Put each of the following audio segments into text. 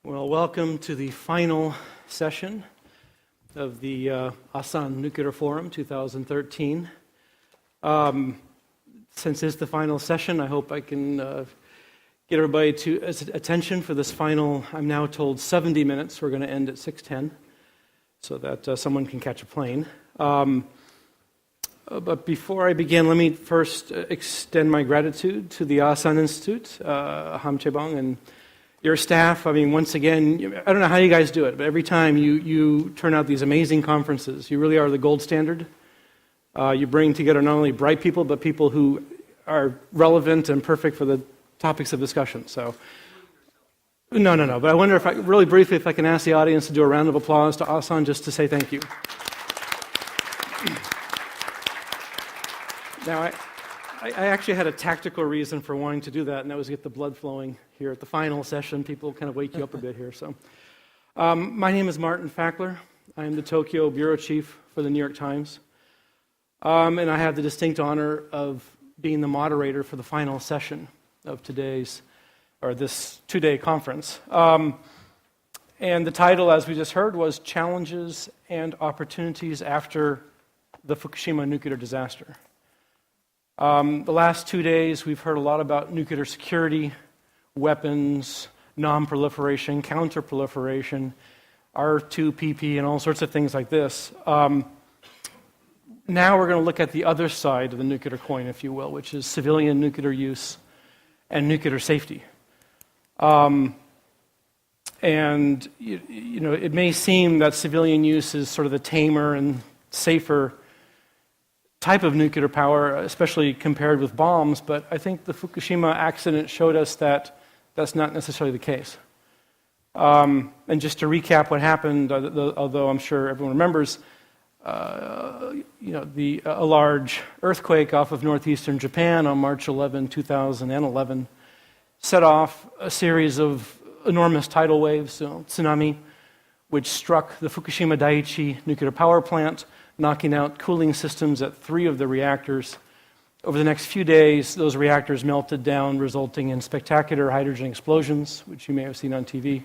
Well, welcome to the final session of the Asan Nuclear Forum 2013. Since it's the final session, I hope I can get everybody to attention for this final, I'm now told, 70 minutes. We're going to end at 6:10 so that someone can catch a plane. But before I begin, let me first extend my gratitude to the Asan Institute, Ham Chebong, and your staff. I mean, once again, I don't know how you guys do it, but every time you turn out these amazing conferences, you really are the gold standard. You bring together not only bright people, but people who are relevant and perfect for the topics of discussion. So, no. But I wonder if really briefly, if I can ask the audience to do a round of applause to Asan just to say thank you. Now, I actually had a tactical reason for wanting to do that, and that was to get the blood flowing here at the final session. People kind of wake you up a bit here. So, my name is Martin Fackler. I am the Tokyo Bureau Chief for the New York Times. And I have the distinct honor of being the moderator for the final session of this 2-day conference. And the title, as we just heard, was Challenges and Opportunities After the Fukushima Nuclear Disaster. The last 2 days, we've heard a lot about nuclear security, weapons, non-proliferation, counter-proliferation, R2PP, and all sorts of things like this. Now we're going to look at the other side of the nuclear coin, if you will, which is civilian nuclear use and nuclear safety. And it may seem that civilian use is sort of the tamer and safer type of nuclear power, especially compared with bombs, but I think the Fukushima accident showed us that that's not necessarily the case. And just to recap what happened, although I'm sure everyone remembers, a large earthquake off of northeastern Japan on March 11, 2011, set off a series of enormous tidal waves, tsunami, which struck the Fukushima Daiichi nuclear power plant, knocking out cooling systems at 3 of the reactors. Over the next few days, those reactors melted down, resulting in spectacular hydrogen explosions, which you may have seen on TV,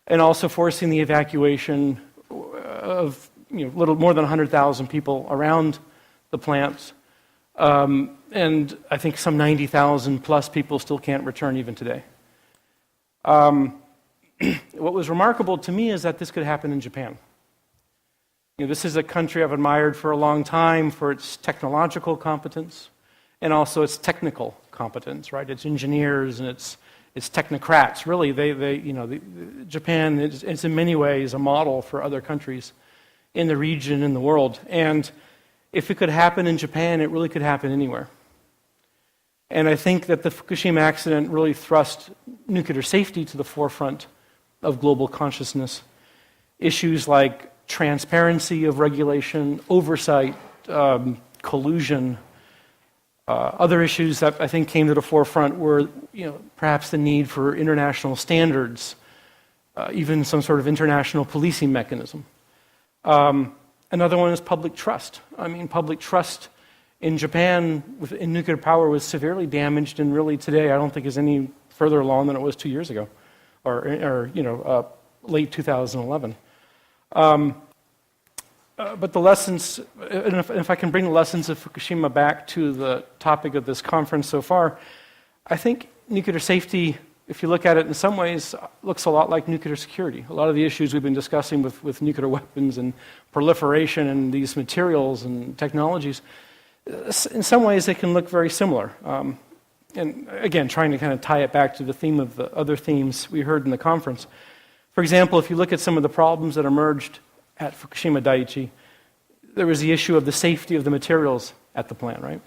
and also forcing the evacuation of little more than 100,000 people around the plant. And I think some 90,000 plus people still can't return even today. What was remarkable to me is that this could happen in Japan. This is a country I've admired for a long time for its technological competence and also its technical competence, right? Its engineers and its technocrats. Really, Japan is in many ways a model for other countries in the region, in the world. And if it could happen in Japan, it really could happen anywhere. And I think that the Fukushima accident really thrust nuclear safety to the forefront of global consciousness. Issues like transparency of regulation, oversight, collusion. Other issues that I think came to the forefront were, perhaps the need for international standards, even some sort of international policing mechanism. Another one is public trust. I mean, public trust in Japan in nuclear power was severely damaged, and really today I don't think is any further along than it was 2 years ago, or late 2011. But the lessons, and if I can bring the lessons of Fukushima back to the topic of this conference so far, I think nuclear safety, if you look at it in some ways, looks a lot like nuclear security. A lot of the issues we've been discussing with nuclear weapons and proliferation and these materials and technologies, in some ways they can look very similar. And again, trying to kind of tie it back to the theme of the other themes we heard in the conference. For example, if you look at some of the problems that emerged at Fukushima Daiichi, there was the issue of the safety of the materials at the plant, right?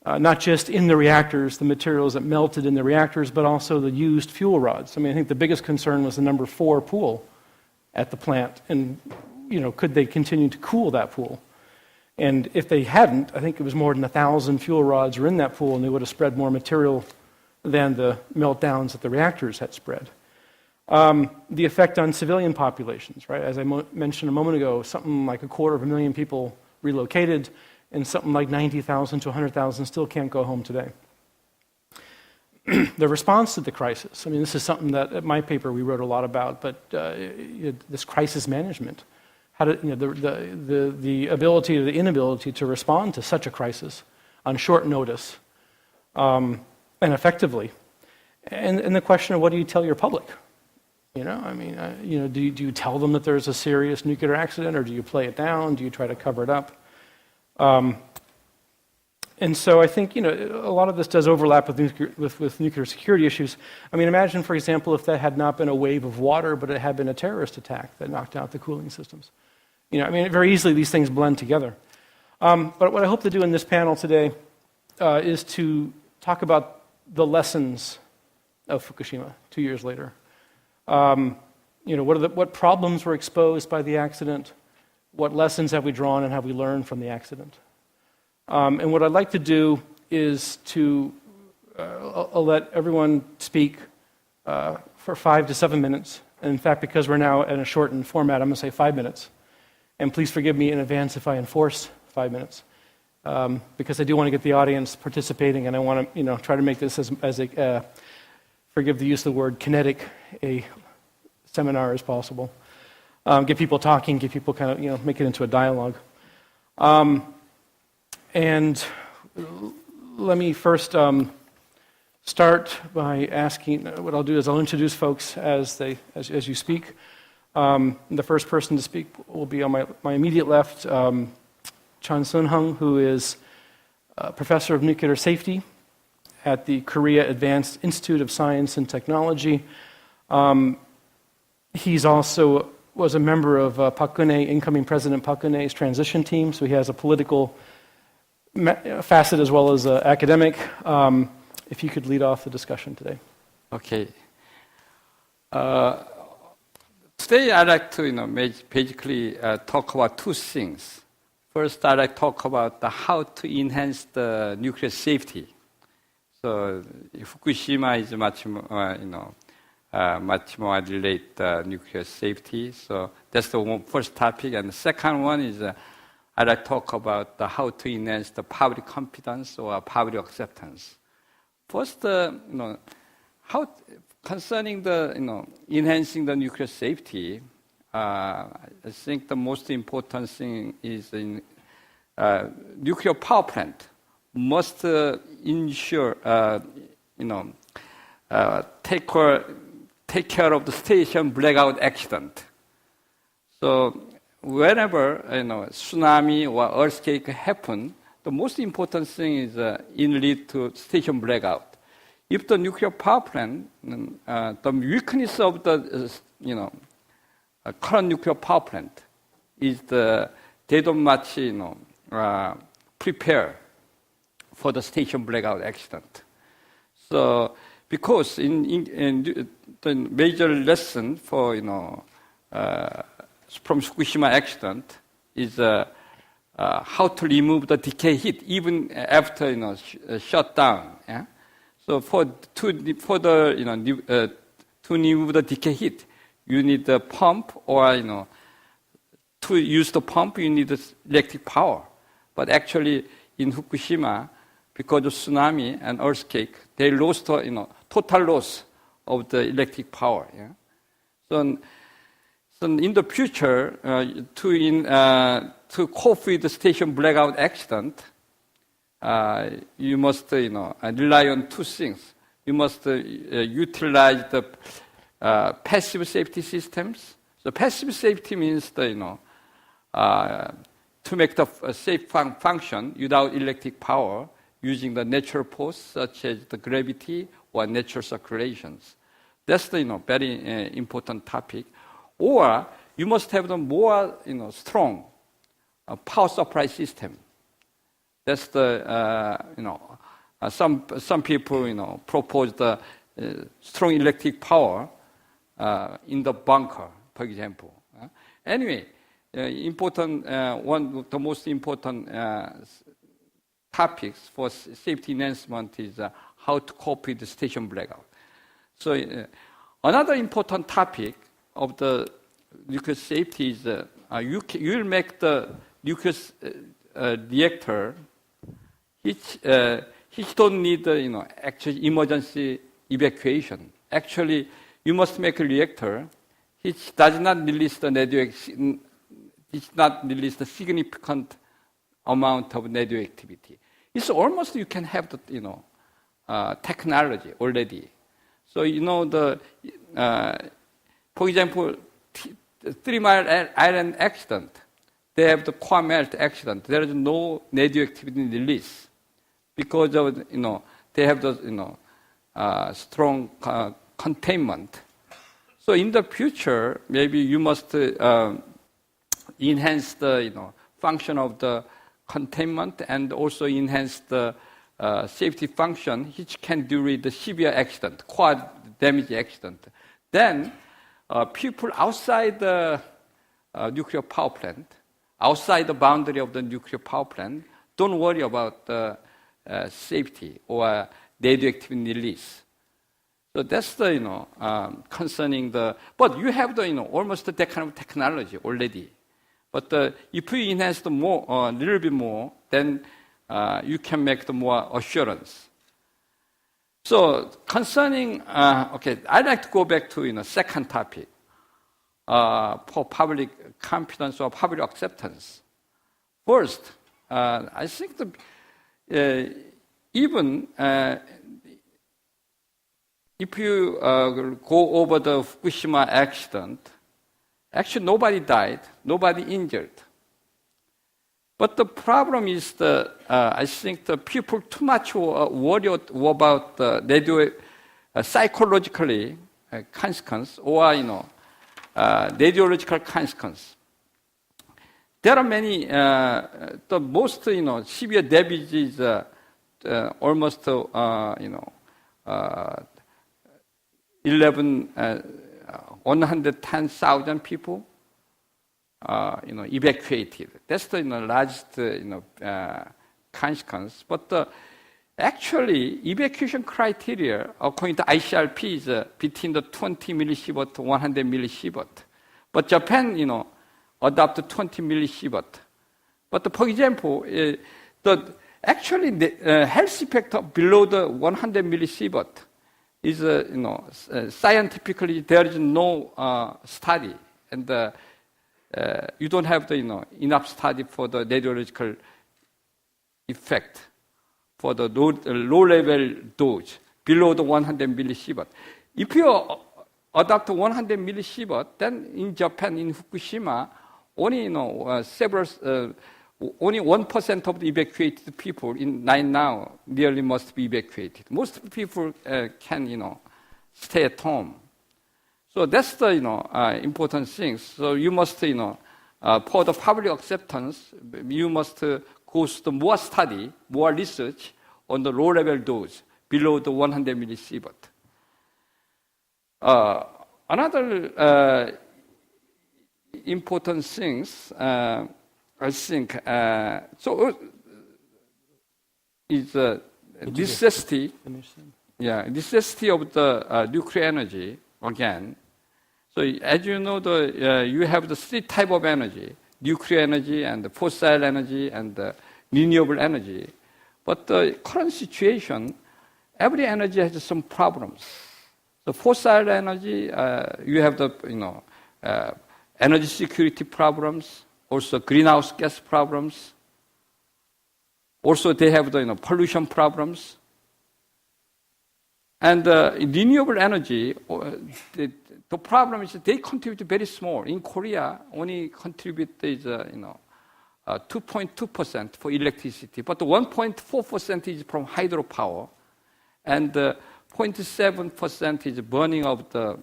Not just in the reactors, the materials that melted in the reactors, but also the used fuel rods. I mean, I think the biggest concern was the number 4 pool at the plant, and could they continue to cool that pool? And if they hadn't, I think it was more than 1,000 fuel rods were in that pool, and they would have spread more material than the meltdowns that the reactors had spread. The effect on civilian populations, right? As I mentioned a moment ago, something like 250,000 people relocated, and something like 90,000 to 100,000 still can't go home today. the response to the crisis. I mean, this is something that at my paper we wrote a lot about, but this crisis management, how to, the ability or the inability to respond to such a crisis on short notice and effectively. And the question of what do you tell your public? Do you tell them that there's a serious nuclear accident, or do you play it down? Do you try to cover it up? And so I think, a lot of this does overlap with nuclear security issues. I mean, imagine, for example, if that had not been a wave of water, but it had been a terrorist attack that knocked out the cooling systems. Very easily these things blend together. But what I hope to do in this panel today is to talk about the lessons of Fukushima 2 years later. What problems were exposed by the accident? What lessons have we drawn and have we learned from the accident? And what I'd like to do is to I'll let everyone speak for 5 to 7 minutes. And in fact, because we're now in a shortened format, I'm going to say 5 minutes. And please forgive me in advance if I enforce 5 minutes, because I do want to get the audience participating, and I want to try to make this as a forgive the use of the word kinetic, a seminar as possible. Get people talking, get people kind of make it into a dialogue. And let me first start by asking. What I'll do is I'll introduce folks as you speak. The first person to speak will be on my immediate left, Chun Sun-hung, who is a professor of nuclear safety at the Korea Advanced Institute of Science and Technology. He's also was a member of Park Geun-hye, incoming President Park Geun-hye's transition team, so he has a political facet as well as academic. If you could lead off the discussion today. Okay. Today I'd like to basically talk about two things. First, I'd like to talk about how to enhance the nuclear safety. So Fukushima is much more related nuclear safety. So that's the first topic. And the second one is I'd like to talk about how to enhance the public confidence or public acceptance. First, how concerning the enhancing the nuclear safety, I think the most important thing is in nuclear power plant must ensure take care of the station blackout accident. So whenever tsunami or earthquake happen, the most important thing is in lead to station blackout. If the nuclear power plant, the weakness of the current nuclear power plant is they don't much prepare for the station blackout accident. So because in the major lesson for from Fukushima accident is how to remove the decay heat even after shutdown. Yeah? So to remove the decay heat, you need the pump, or to use the pump, you need the electric power. But actually, in Fukushima, because of tsunami and earthquake, they lost total loss of the electric power. Yeah? So in the future, to cope with the station blackout accident, you must rely on two things. You must utilize the passive safety systems. So passive safety means to make the safe function without electric power using the natural force such as the gravity or natural circulations. That's the very important topic. Or you must have the more strong power supply system. That's the some people propose the strong electric power in the bunker, for example. Anyway, one of the most important topics for safety enhancement is how to cope with the station blackout. So another important topic of the nuclear safety is you will make the nuclear reactor he don't need, actually emergency evacuation. Actually, you must make a reactor which does not release the significant amount of radioactivity. It's almost you can have the, technology already. So, for example, 3 Mile Island accident, they have the core melt accident. There is no radioactivity release because of, they have the, strong containment. So in the future, maybe you must enhance the, function of the containment and also enhance the safety function, which can deal with the severe accident, core damage accident. Then people outside the nuclear power plant, outside the boundary of the nuclear power plant, don't worry about the safety or radioactivity release. So that's the, concerning the, but you have the, almost that kind of technology already. But if you enhance the more, a little bit more, then you can make the more assurance. So concerning, I'd like to go back to, second topic, for public confidence or public acceptance. First, I think even if you go over the Fukushima accident, actually nobody died, nobody injured. But the problem is I think the people too much worried about the psychologically consequence or radiological consequence. There are many. The most severe damage is almost 110,000 people. Evacuated. That's the largest consequence. But actually, evacuation criteria according to ICRP is between the 20 millisievert to 100 millisievert. But Japan, adopted 20 millisievert. But for example, the health effect of below the 100 millisievert is scientifically there is no study and. You don't have the enough study for the radiological effect for the low-level dose below the 100 millisievert. If you adopt 100 millisievert, then in Japan, in Fukushima, only only 1% of the evacuated people now nearly must be evacuated. Most people can stay at home. So that's the important thing. So you must for the public acceptance, you must go to more study, more research on the low-level dose below the 100 millisievert. Another important things I think is necessity. Yeah, necessity of the nuclear energy again. So as you know, you have the 3 types of energy: nuclear energy, and the fossil energy, and the renewable energy. But the current situation, every energy has some problems. The fossil energy, you have the energy security problems, also greenhouse gas problems. Also, they have the pollution problems. And renewable energy, the problem is they contribute very small. In Korea, only contribute is 2.2% for electricity, but 1.4% is from hydropower, and 0.7% is burning of the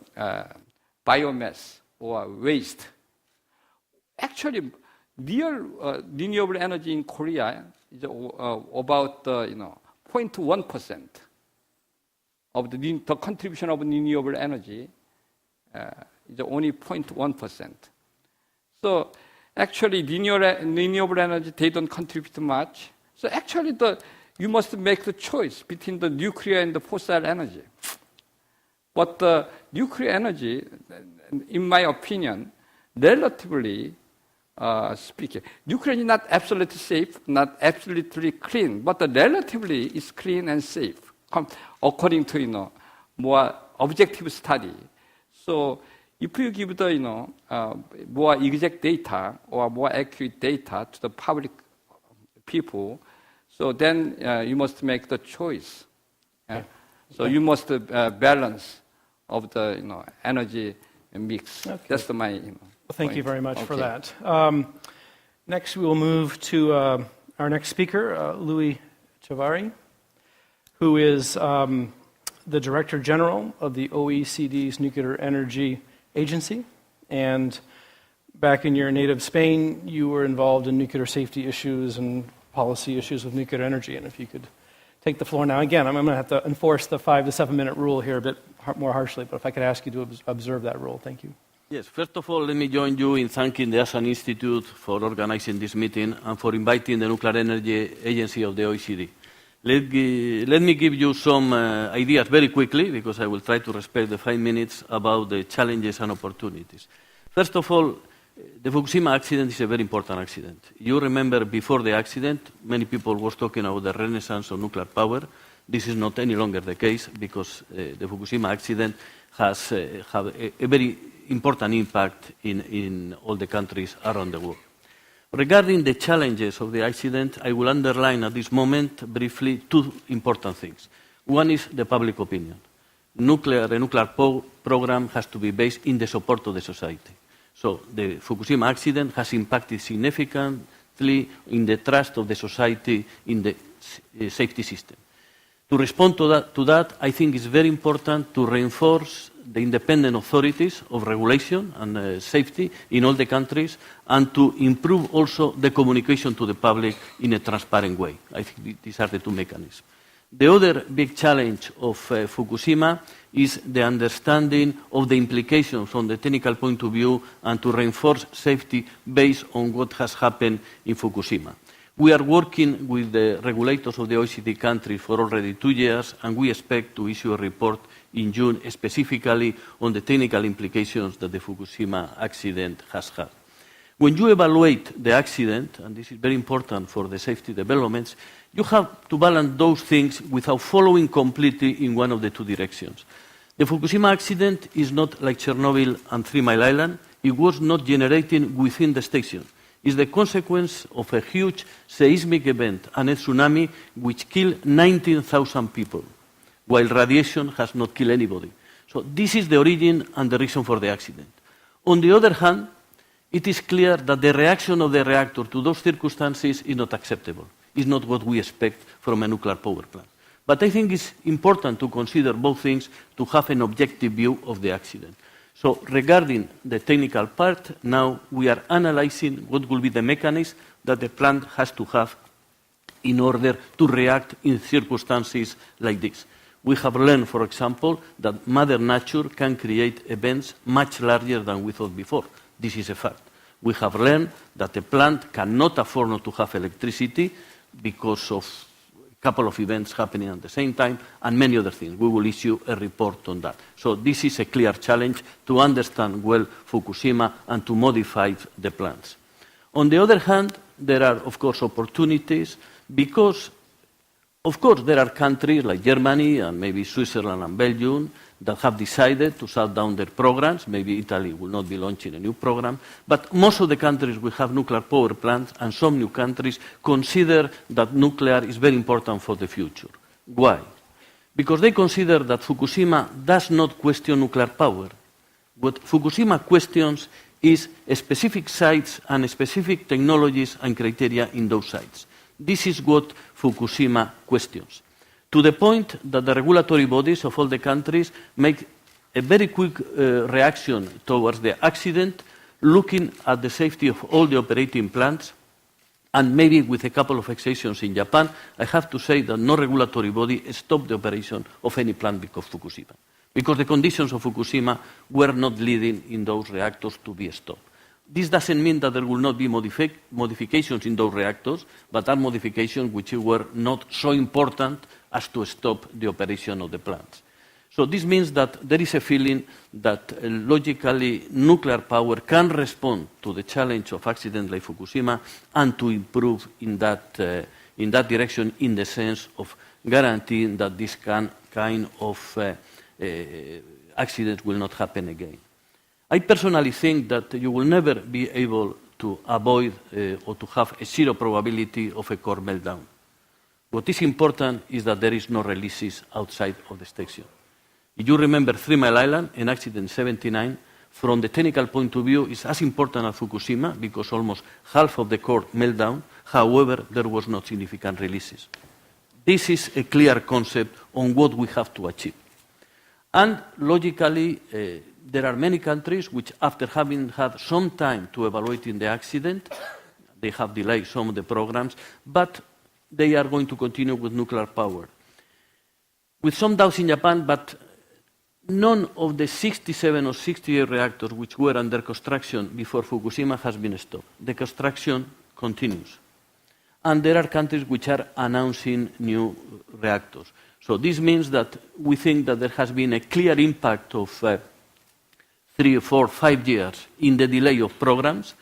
biomass or waste. Actually, real renewable energy in Korea is about 0.1%. Of the contribution of renewable energy is only 0.1%. So actually, renewable energy, they don't contribute much. So actually, you must make the choice between the nuclear and the fossil energy. But the nuclear energy, in my opinion, relatively speaking. Nuclear is not absolutely safe, not absolutely clean, but relatively is clean and safe, according to more objective study. So if you give the more exact data or more accurate data to the public people, so then you must make the choice. Okay. So you must balance of the energy mix. Okay. That's my Well, thank you very much for Okay. that. Next, we will move to our next speaker, Louis Chavari, who is the Director General of the OECD's Nuclear Energy Agency. And back in your native Spain, you were involved in nuclear safety issues and policy issues with nuclear energy. And if you could take the floor now. Again, I'm going to have to enforce the 5 to 7 minute rule here a bit more harshly, but if I could ask you to observe that rule. Thank you. Yes, first of all, let me join you in thanking the ASAN Institute for organizing this meeting and for inviting the Nuclear Energy Agency of the OECD. Let me give you some ideas very quickly, because I will try to respect the 5 minutes, about the challenges and opportunities. First of all, the Fukushima accident is a very important accident. You remember before the accident, many people were talking about the renaissance of nuclear power. This is not any longer the case, because the Fukushima accident has have a very important impact in all the countries around the world. Regarding the challenges of the accident, I will underline at this moment briefly 2 important things. One is the public opinion. A nuclear program has to be based in the support of the society. So the Fukushima accident has impacted significantly in the trust of the society in the safety system. To respond to that, I think it's very important to reinforce the independent authorities of regulation and safety in all the countries, and to improve also the communication to the public in a transparent way. I think these are the 2 mechanisms. The other big challenge of Fukushima is the understanding of the implications from the technical point of view, and to reinforce safety based on what has happened in Fukushima. We are working with the regulators of the OECD countries for already 2 years, and we expect to issue a report in June specifically on the technical implications that the Fukushima accident has had. When you evaluate the accident, and this is very important for the safety developments, you have to balance those things without following completely in one of the 2 directions. The Fukushima accident is not like Chernobyl and 3 Mile Island. It was not generating within the station. Is the consequence of a huge seismic event and a tsunami which killed 19,000 people, while radiation has not killed anybody. So this is the origin and the reason for the accident. On the other hand, it is clear that the reaction of the reactor to those circumstances is not acceptable. It's not what we expect from a nuclear power plant. But I think it's important to consider both things to have an objective view of the accident. So regarding the technical part, now we are analyzing what will be the mechanism that the plant has to have in order to react in circumstances like this. We have learned, for example, that Mother Nature can create events much larger than we thought before. This is a fact. We have learned that the plant cannot afford not to have electricity because of a couple of events happening at the same time, and many other things. We will issue a report on that. So this is a clear challenge to understand well Fukushima and to modify the plants. On the other hand, there are, of course, opportunities because, of course, there are countries like Germany and maybe Switzerland and Belgium that have decided to shut down their programs. Maybe Italy will not be launching a new program. But most of the countries will have nuclear power plants, and some new countries consider that nuclear is very important for the future. Why? Because they consider that Fukushima does not question nuclear power. What Fukushima questions is specific sites and specific technologies and criteria in those sites. This is what Fukushima questions, to the point that the regulatory bodies of all the countries make a very quick reaction towards the accident, looking at the safety of all the operating plants, and maybe with a couple of exceptions in Japan, I have to say that no regulatory body stopped the operation of any plant because of Fukushima, because the conditions of Fukushima were not leading in those reactors to be stopped. This doesn't mean that there will not be modifications in those reactors, but are modifications which were not so important as to stop the operation of the plants. So this means that there is a feeling that logically nuclear power can respond to the challenge of accidents like Fukushima and to improve in that direction in the sense of guaranteeing that this kind of accidents will not happen again. I personally think that you will never be able to avoid or to have a zero probability of a core meltdown. What is important is that there is no releases outside of the station. If you remember 3 Mile Island, an accident in 1979, from the technical point of view, is as important as Fukushima because almost half of the core meltdown. However, there was not significant releases. This is a clear concept on what we have to achieve. And logically, there are many countries which, after having had some time to evaluating the accident, they have delayed some of the programs, but they are going to continue with nuclear power. With some doubts in Japan, but none of the 67 or 68 reactors which were under construction before Fukushima has been stopped. The construction continues. And there are countries which are announcing new reactors. So this means that we think that there has been a clear impact of 3, 4, 5 years in the delay of programs.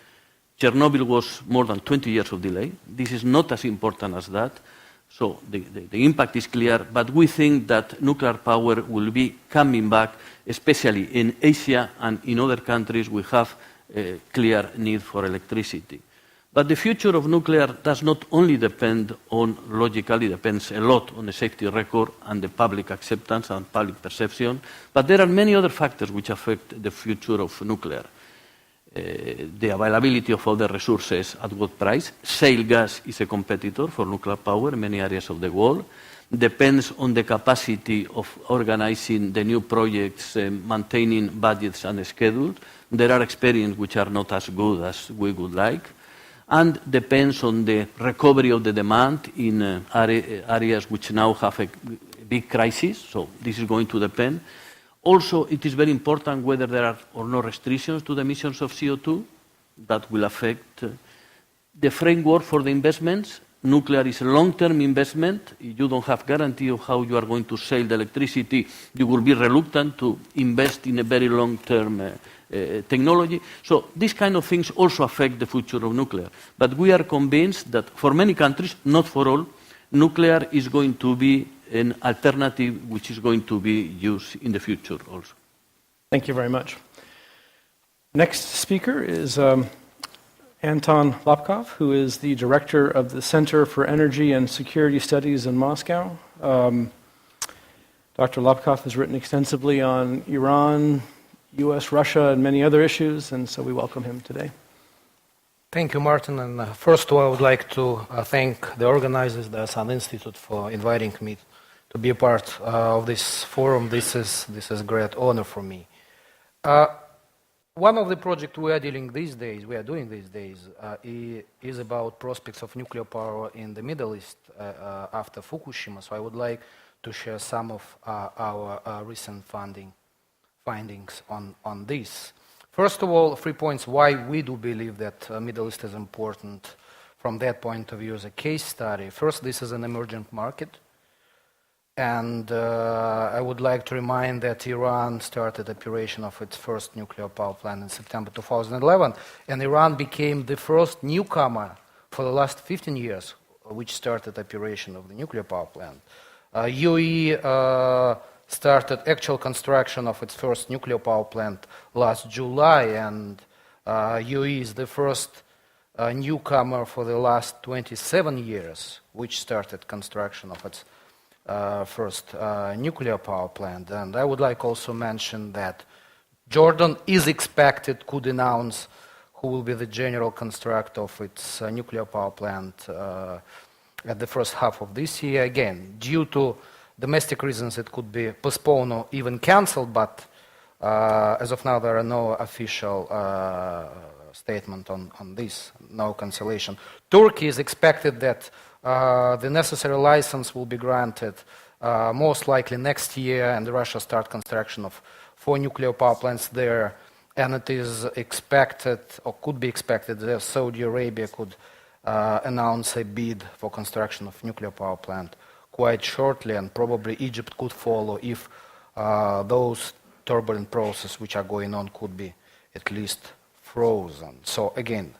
Chernobyl was more than 20 years of delay. This is not as important as that. So the impact is clear, but we think that nuclear power will be coming back, especially in Asia and in other countries we have a clear need for electricity. But the future of nuclear does not only depend on, logically depends a lot on the safety record and the public acceptance and public perception, but there are many other factors which affect the future of nuclear. The availability of all the resources at what price. Shale gas is a competitor for nuclear power in many areas of the world. Depends on the capacity of organizing the new projects, maintaining budgets and schedules. There are experiments which are not as good as we would like. And depends on the recovery of the demand in areas which now have a big crisis. So this is going to depend. Also, it is very important whether there are or no restrictions to the emissions of CO2 that will affect the framework for the investments. Nuclear is a long-term investment. If you don't have guarantee of how you are going to sell the electricity, you will be reluctant to invest in a very long-term technology. So these kind of things also affect the future of nuclear. But we are convinced that for many countries, not for all, nuclear is going to be an alternative which is going to be used in the future also. Thank you very much. Next speaker is Anton Lopkov, who is the director of the Center for Energy and Security Studies in Moscow. Dr. Lopkov has written extensively on Iran, US, Russia, and many other issues, and so we welcome him today. Thank you, Martin. And first of all, I would like to thank the organizers, the Sun Institute, for inviting me to be a part of this forum. This is a great honor for me. One of the projects we are doing these days, is about prospects of nuclear power in the Middle East after Fukushima. So I would like to share some of our recent findings on this. First of all, 3 points why we do believe that Middle East is important from that point of view as a case study. First, this is an emerging market. And I would like to remind that Iran started operation of its first nuclear power plant in September 2011. And Iran became the first newcomer for the last 15 years, which started operation of the nuclear power plant. UAE started actual construction of its first nuclear power plant last July, and UAE is the first newcomer for the last 27 years, which started construction of its first nuclear power plant. And I would like also mention that Jordan is expected, could announce who will be the general constructor of its nuclear power plant at the first half of this year. Again, due to domestic reasons, it could be postponed or even cancelled, but as of now, there are no official statement on this, no cancellation. Turkey is expected that the necessary license will be granted most likely next year, and Russia start construction of 4 nuclear power plants there. And it is expected, or could be expected, that Saudi Arabia could announce a bid for construction of nuclear power plant quite shortly, and probably Egypt could follow if those turbulent processes which are going on could be at least frozen. So again,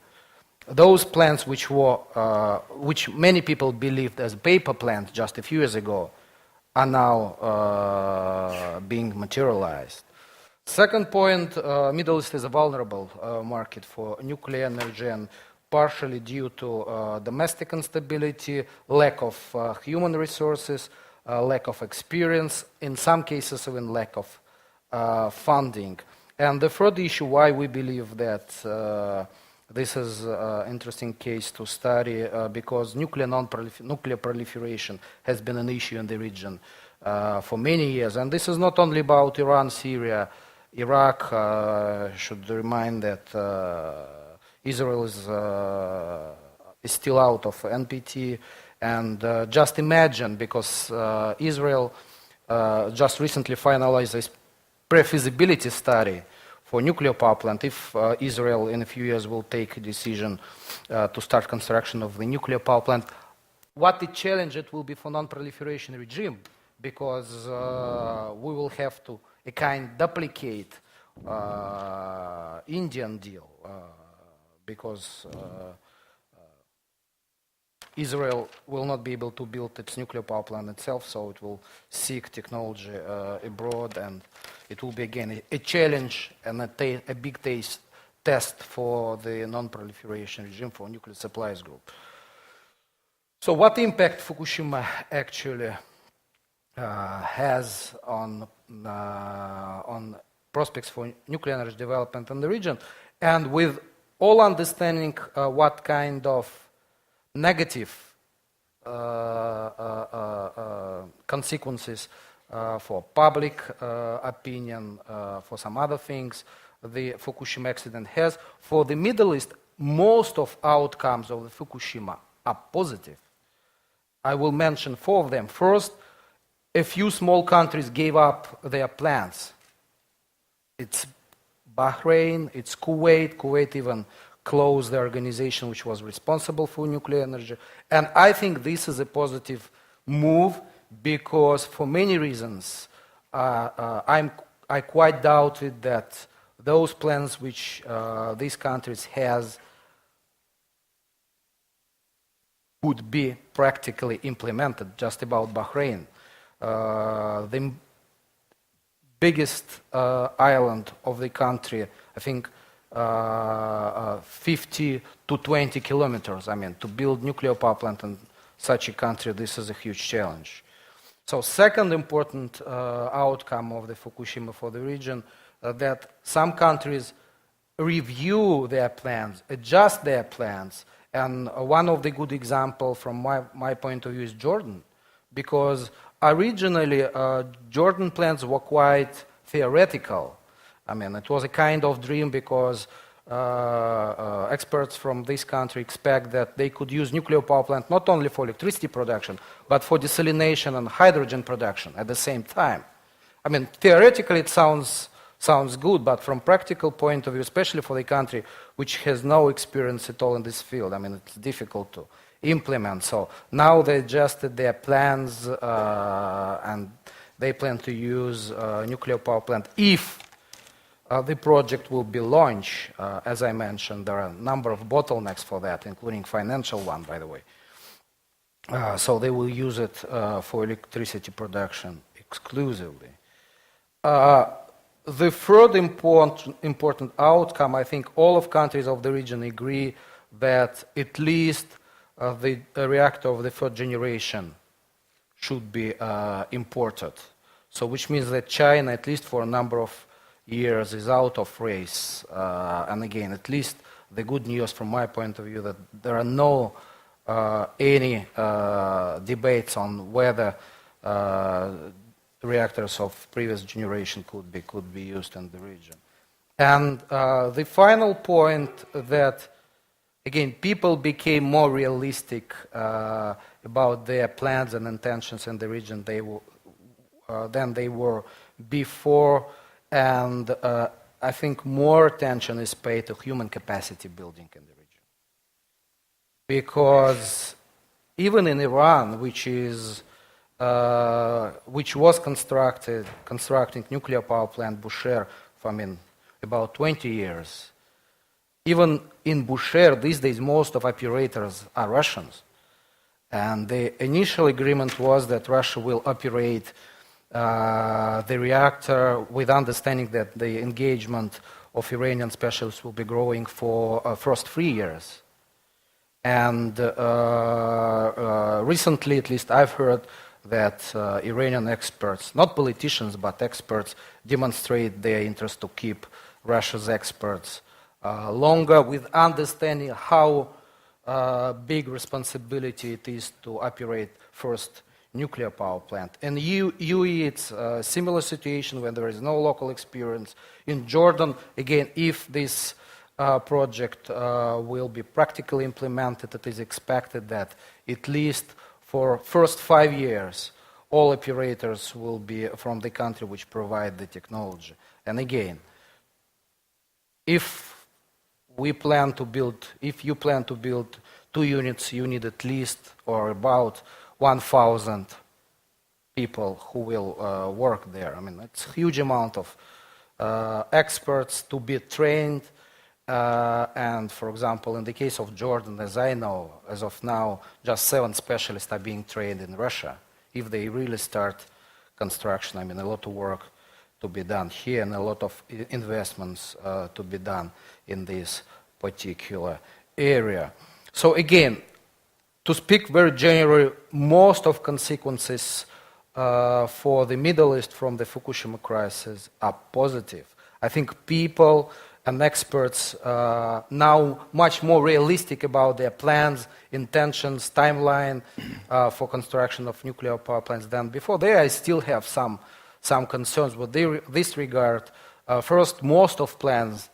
those plans which many people believed as paper plans just a few years ago are now being materialized. Second point, Middle East is a vulnerable market for nuclear energy, and partially due to domestic instability, lack of human resources, lack of experience, in some cases even lack of funding. And the third issue why we believe that this is an interesting case to study because nuclear proliferation has been an issue in the region for many years. And this is not only about Iran, Syria, Iraq. Should remind that Israel is still out of NPT. And just imagine, because Israel just recently finalized this pre-feasibility study for nuclear power plant, if Israel in a few years will take a decision to start construction of the nuclear power plant, what the challenge it will be for non-proliferation regime, because we will have to duplicate Indian deal, because Israel will not be able to build its nuclear power plant itself, so it will seek technology abroad, and it will be again a challenge and a big test for the non-proliferation regime for nuclear supplies group. So what impact Fukushima actually has on prospects for nuclear energy development in the region, and with all understanding what kind of negative consequences for public opinion, for some other things the Fukushima accident has. For the Middle East, most of outcomes of the Fukushima are positive. I will mention 4 of them. First, a few small countries gave up their plans. It's Bahrain, it's Kuwait. Kuwait even closed the organization which was responsible for nuclear energy. And I think this is a positive move because for many reasons I quite doubted that those plans which these countries has would be practically implemented. Just about Bahrain. The biggest island of the country, I think 50 to 20 kilometers. I mean, to build nuclear power plant in such a country, this is a huge challenge. So second important outcome of the Fukushima for the region, that some countries review their plans, adjust their plans. And one of the good examples from my point of view is Jordan. Because originally, Jordan plans were quite theoretical. I mean, it was a kind of dream because experts from this country expect that they could use nuclear power plant not only for electricity production, but for desalination and hydrogen production at the same time. I mean, theoretically it sounds good, but from practical point of view, especially for the country which has no experience at all in this field, I mean, it's difficult to implement. So now they adjusted their plans and they plan to use nuclear power plant if the project will be launched. As I mentioned, there are a number of bottlenecks for that, including financial one, by the way. So they will use it for electricity production exclusively. The third important outcome, I think all of countries of the region agree that at least the reactor of the third generation should be imported. So which means that China, at least for a number of years, is out of race. And again, at least the good news from my point of view that there are no any debates on whether reactors of previous generation could be used in the region. And the final point that, again, people became more realistic about their plans and intentions in the region than they were before, and I think more attention is paid to human capacity building in the region. Because even in Iran, which is which was constructing nuclear power plant Bushehr for about 20 years. Even in Bushehr, these days, most of operators are Russians. And the initial agreement was that Russia will operate the reactor with understanding that the engagement of Iranian specialists will be growing for first 3 years. And recently, at least, I've heard that Iranian experts, not politicians, but experts, demonstrate their interest to keep Russia's experts longer, with understanding how big responsibility it is to operate first nuclear power plant. In UAE, it's a similar situation when there is no local experience. In Jordan, again, if this project will be practically implemented, it is expected that at least for first 5 years, all operators will be from the country which provide the technology. And again, if you plan to build 2 units, you need at least or about 1,000 people who will work there. It's a huge amount of experts to be trained. And for example, in the case of Jordan, as I know, as of now, just 7 specialists are being trained in Russia. If they really start construction, a lot of work to be done here and a lot of investments to be done in this particular area. So again, to speak very generally, most of consequences for the Middle East from the Fukushima crisis are positive. I think people and experts now much more realistic about their plans, intentions, timeline for construction of nuclear power plants than before. There I still have some concerns with this regard. First, most of plans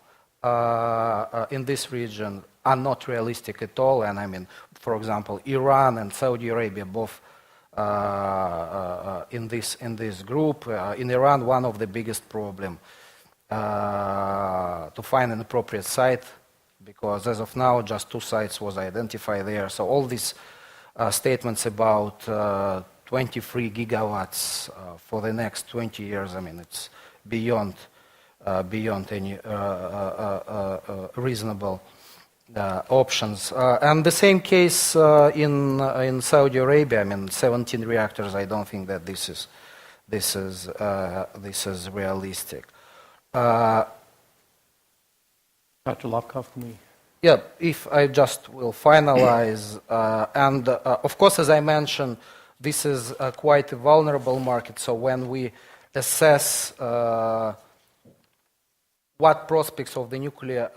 in this region are not realistic at all. And for example, Iran and Saudi Arabia both in this group. In Iran, one of the biggest problems to find an appropriate site, because as of now, just 2 sites was identified there. So all these statements about 23 gigawatts for the next 20 years, it's beyond any reasonable options. And the same case in Saudi Arabia. 17 reactors. I don't think that this is realistic. Dr. Lobkov, can we? Yeah, if I just will finalize, and of course, as I mentioned, this is quite a vulnerable market. So when we assess what prospects of the nuclear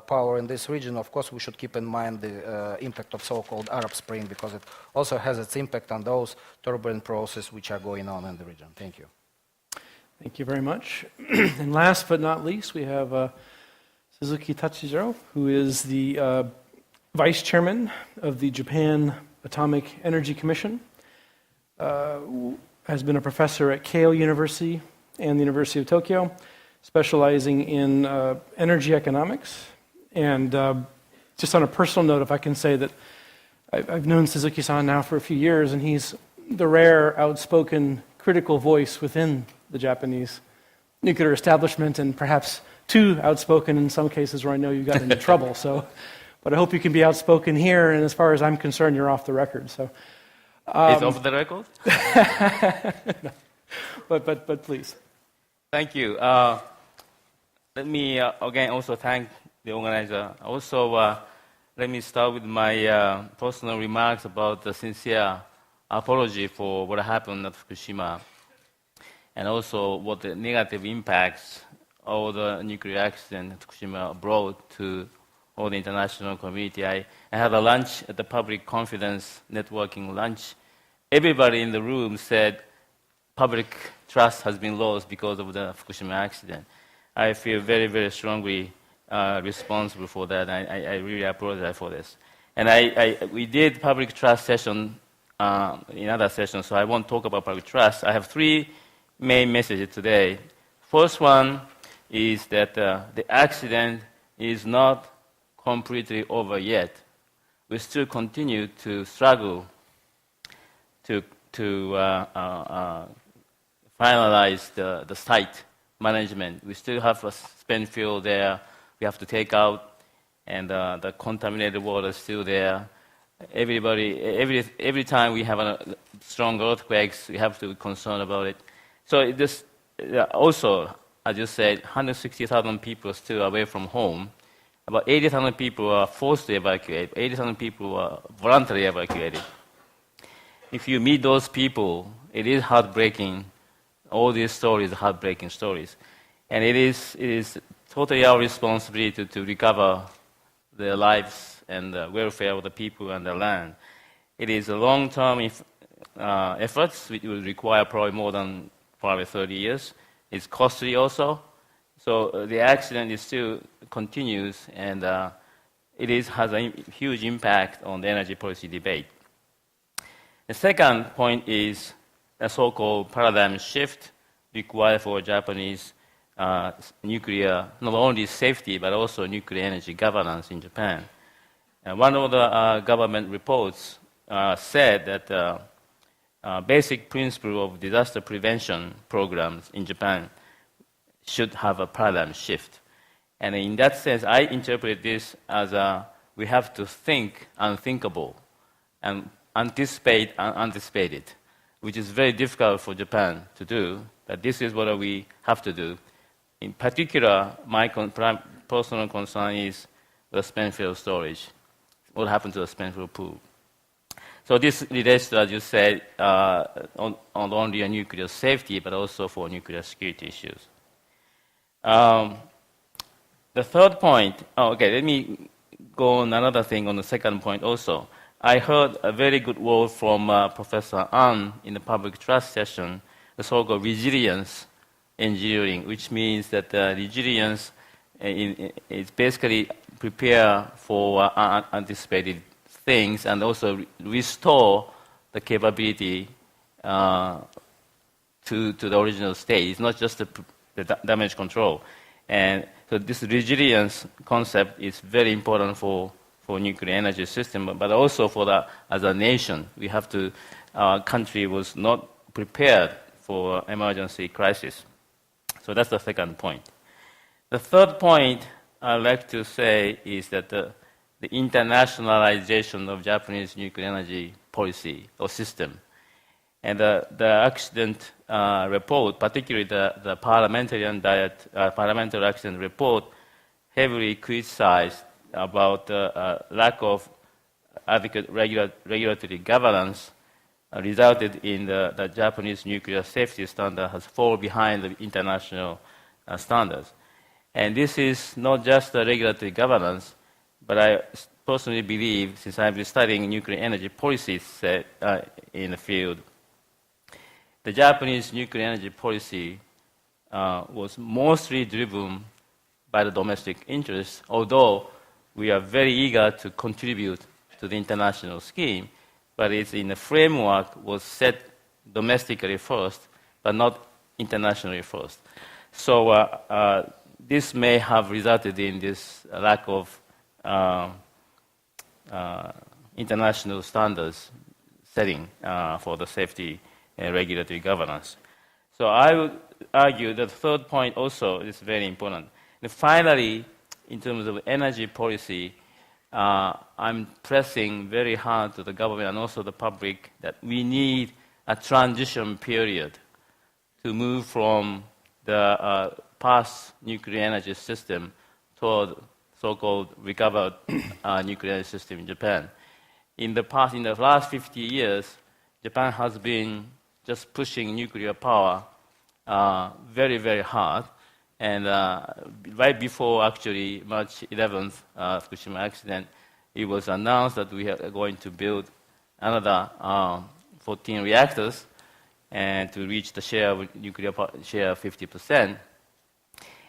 power in this region, of course, we should keep in mind the impact of so-called Arab Spring, because it also has its impact on those turbulent processes which are going on in the region. Thank you. Thank you very much. And last but not least, we have Suzuki Tachijiro, who is the Vice Chairman of the Japan Atomic Energy Commission, has been a professor at Keio University and the University of Tokyo, specializing in energy economics. And just on a personal note, if I can say that I've known Suzuki-san now for a few years, and he's the rare, outspoken, critical voice within the Japanese nuclear establishment, and perhaps too outspoken in some cases where I know you got into trouble. So, but I hope you can be outspoken here, and as far as I'm concerned, you're off the record. So, it's off the record? No. But please. Thank you. Let me again also thank the organizer. Also, let me start with my personal remarks about the sincere apology for what happened at Fukushima, and also what the negative impacts of the nuclear accident at Fukushima brought to all the international community. I had a lunch at the Public Confidence Networking lunch. Everybody in the room said public trust has been lost because of the Fukushima accident. I feel very, very strongly responsible for that. I really apologize for this. And we did public trust session in other sessions, so I won't talk about public trust. I have 3 main messages today. First one is that the accident is not completely over yet. We still continue to struggle to to finalize the site management. We still have a spent fuel there we have to take out, and the contaminated water is still there. Every time we have a strong earthquakes, we have to be concerned about it. So this also, as you said, 160,000 people are still away from home. About 80,000 people are forced to evacuate. 80,000 people are voluntarily evacuated. If you meet those people, it is heartbreaking. All these stories are heartbreaking stories. And it is totally our responsibility to recover their lives and the welfare of the people and the land. It is a long-term efforts which will require probably more than 30 years. It's costly also. So the accident is still continues, and has a huge impact on the energy policy debate. The second point is a so-called paradigm shift required for Japanese nuclear, not only safety, but also nuclear energy governance in Japan. And one of the government reports said that basic principle of disaster prevention programs in Japan should have a paradigm shift. And in that sense, I interpret this as we have to think unthinkable and anticipate unanticipated, which is very difficult for Japan to do, but this is what we have to do. In particular, my personal concern is the spent fuel storage. What happened to the spent fuel pool? So this relates to, as you said, on only nuclear safety, but also for nuclear security issues. The third point, let me go on another thing on the second point also. I heard a very good word from Professor An in the public trust session, the so-called resilience engineering, which means that resilience is basically prepare for unanticipated things and also restore the capability to the original state. It's not just the damage control. And so this resilience concept is very important for nuclear energy system, but also as a nation. We have to, our country was not prepared for emergency crisis. So that's the second point. The third point I'd like to say is that the internationalization of Japanese nuclear energy policy or system. And the accident report, particularly the parliamentary accident report, heavily criticized about the lack of adequate regulatory governance resulted in the Japanese nuclear safety standard has fallen behind the international standards. And this is not just the regulatory governance, but I personally believe, since I've been studying nuclear energy policies in the field, the Japanese nuclear energy policy was mostly driven by the domestic interests, although we are very eager to contribute to the international scheme, but it's in the framework was set domestically first, but not internationally first. So this may have resulted in this lack of international standards setting for the safety and regulatory governance. So I would argue that the third point also is very important. And finally, in terms of energy policy, I'm pressing very hard to the government and also the public that we need a transition period to move from the past nuclear energy system toward so-called recovered nuclear energy system in Japan. In the last 50 years, Japan has been just pushing nuclear power very, very hard. And right before actually March 11th, Fukushima accident, it was announced that we are going to build another 14 reactors and to reach the share of nuclear share 50%.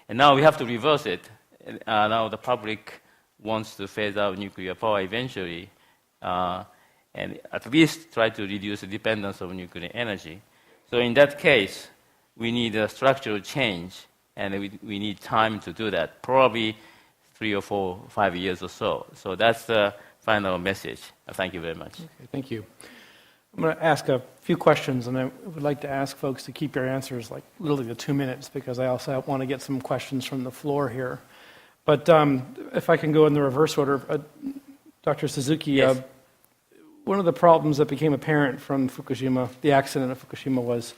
And now we have to reverse it. Now the public wants to phase out nuclear power eventually, and at least try to reduce the dependence on nuclear energy. So in that case, we need a structural change, and we need time to do that, probably 3 or 4, 5 years or so. So that's the final message. Thank you very much. Okay, thank you. I'm going to ask a few questions, and I would like to ask folks to keep your answers like literally to 2 minutes, because I also want to get some questions from the floor here. But if I can go in the reverse order, Dr. Suzuki, Yes. one of the problems that became apparent from Fukushima, the accident of Fukushima, was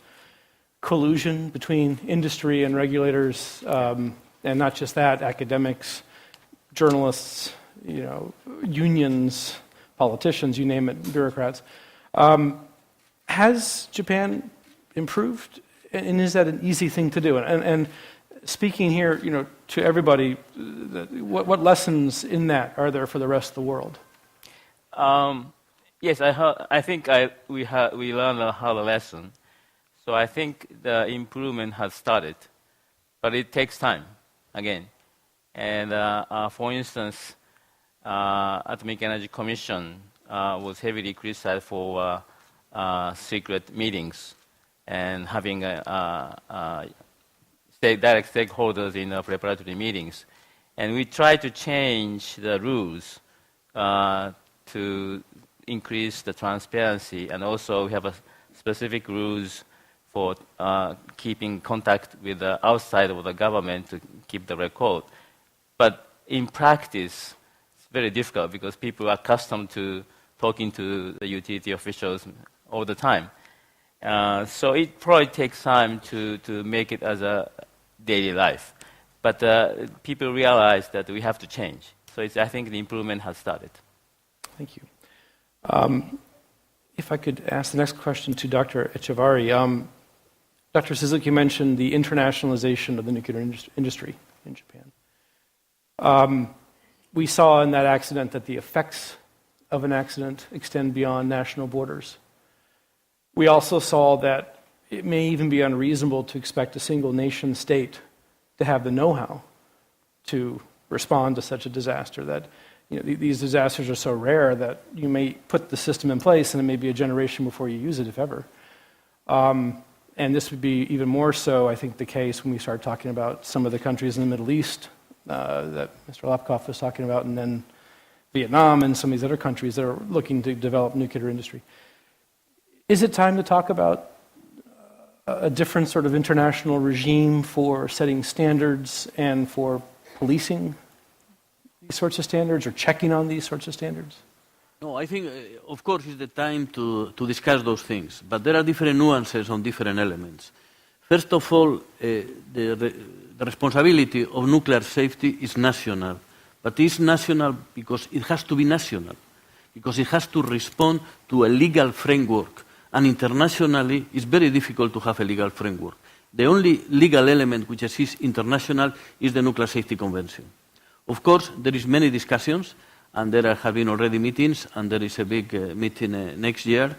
collusion between industry and regulators, and not just that, academics, journalists, unions, politicians, you name it, bureaucrats. Has Japan improved, and is that an easy thing to do? And speaking here, to everybody, what lessons in that are there for the rest of the world? Yes, I think we learned a hard lesson. So I think the improvement has started, but it takes time, again. And for instance, Atomic Energy Commission was heavily criticized for secret meetings and having direct stakeholders in preparatory meetings. And we try to change the rules to increase the transparency, and also we have specific rules for keeping contact with the outside of the government to keep the record. But in practice, it's very difficult because people are accustomed to talking to the utility officials all the time. So it probably takes time to make it as a daily life. But people realize that we have to change. So I think the improvement has started. Thank you. If I could ask the next question to Dr. Echevarri. Dr. Suzuki mentioned the internationalization of the nuclear industry in Japan. We saw in that accident that the effects of an accident extend beyond national borders. We also saw that it may even be unreasonable to expect a single nation state to have the know-how to respond to such a disaster, that these disasters are so rare that you may put the system in place and it may be a generation before you use it, if ever. And this would be even more so, I think, the case when we start talking about some of the countries in the Middle East that Mr. Lapkoff was talking about, and then Vietnam and some of these other countries that are looking to develop nuclear industry. Is it time to talk about a different sort of international regime for setting standards and for policing these sorts of standards, or checking on these sorts of standards? No, I think, of course, it's the time to discuss those things, but there are different nuances on different elements. First of all, the responsibility of nuclear safety is national, but it's national because it has to be national, because it has to respond to a legal framework, and internationally it's very difficult to have a legal framework. The only legal element which exists international is the Nuclear Safety Convention. Of course, there is many discussions, and there have been already meetings, and there is a big meeting next year.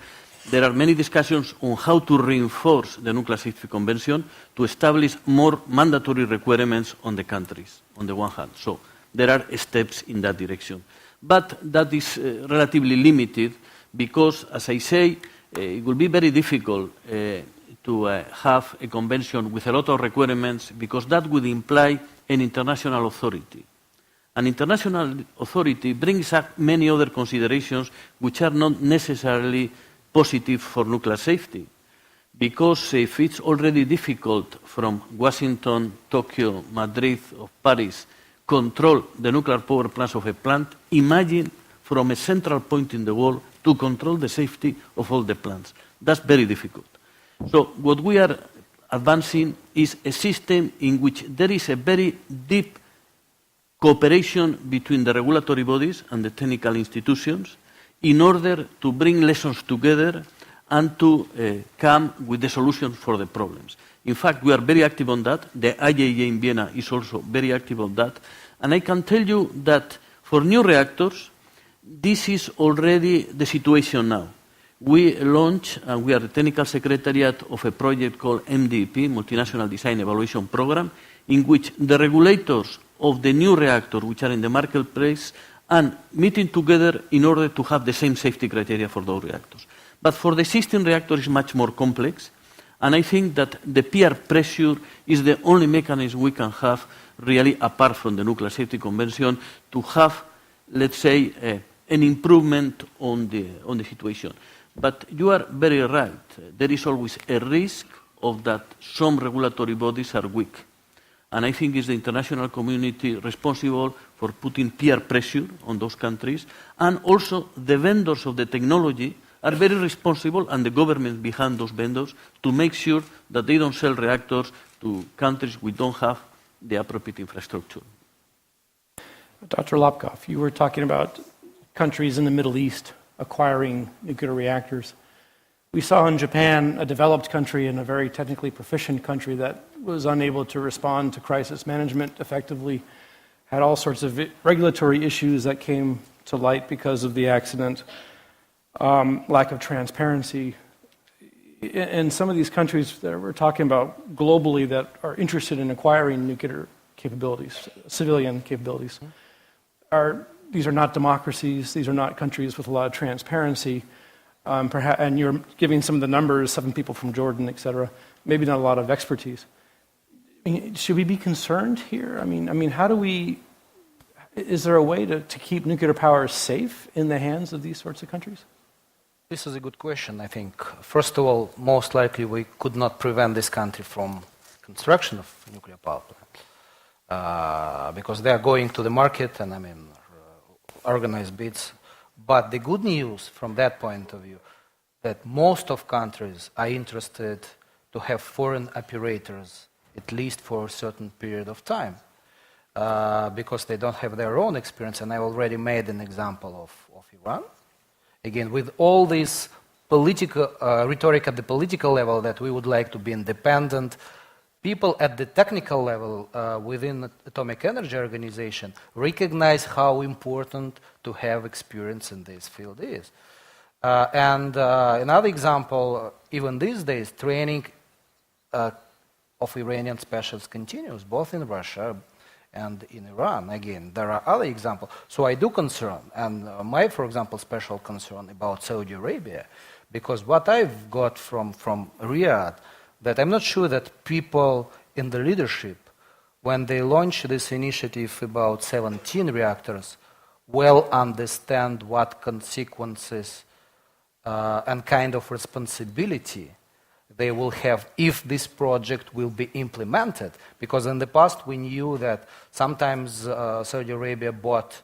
There are many discussions on how to reinforce the Nuclear Safety Convention to establish more mandatory requirements on the countries, on the one hand. So there are steps in that direction. But that is relatively limited because, as I say, it will be very difficult to have a convention with a lot of requirements, because that would imply an international authority. An international authority brings up many other considerations which are not necessarily positive for nuclear safety. Because if it's already difficult from Washington, Tokyo, Madrid, or Paris, control the nuclear power plants of a plant, imagine from a central point in the world to control the safety of all the plants. That's very difficult. So what we are advancing is a system in which there is a very deep cooperation between the regulatory bodies and the technical institutions in order to bring lessons together and to come with the solutions for the problems. In fact, we are very active on that. The IAEA in Vienna is also very active on that. And I can tell you that for new reactors, this is already the situation now. We launched, and we are the technical secretariat of a project called MDP, Multinational Design Evaluation Program, in which the regulators of the new reactors which are in the marketplace and meeting together in order to have the same safety criteria for those reactors. But for the existing reactor, it's much more complex, and I think that the peer pressure is the only mechanism we can have, really, apart from the Nuclear Safety Convention, to have, let's say, an improvement on the situation. But you are very right. There is always a risk of that some regulatory bodies are weak. And I think it's the international community responsible for putting peer pressure on those countries. And also the vendors of the technology are very responsible, and the government behind those vendors, to make sure that they don't sell reactors to countries we don't have the appropriate infrastructure. Dr. Lopkov, you were talking about countries in the Middle East acquiring nuclear reactors. We saw in Japan a developed country and a very technically proficient country that was unable to respond to crisis management effectively, had all sorts of regulatory issues that came to light because of the accident, lack of transparency. In some of these countries that we're talking about globally that are interested in acquiring nuclear capabilities, civilian capabilities, these are not democracies, these are not countries with a lot of transparency, and you're giving some of the numbers, 7 people from Jordan, et cetera, maybe not a lot of expertise. I mean, should we be concerned here? I mean, how do we, is there a way to keep nuclear power safe in the hands of these sorts of countries? This is a good question, I think. First of all, most likely we could not prevent this country from construction of nuclear power plant because they are going to the market and organize bids. But the good news from that point of view, that most of countries are interested to have foreign operators at least for a certain period of time because they don't have their own experience. And I already made an example of Iran. Again, with all this political rhetoric at the political level that we would like to be independent, people at the technical level within the Atomic Energy Organization recognize how important to have experience in this field is. And another example, even these days, training of Iranian specialists continues, both in Russia and in Iran. Again, there are other examples. So I do concern, and my, for example, special concern about Saudi Arabia, because what I've got from Riyadh, that I'm not sure that people in the leadership, when they launch this initiative about 17 reactors, well understand what consequences and kind of responsibility they will have if this project will be implemented. Because in the past we knew that sometimes Saudi Arabia bought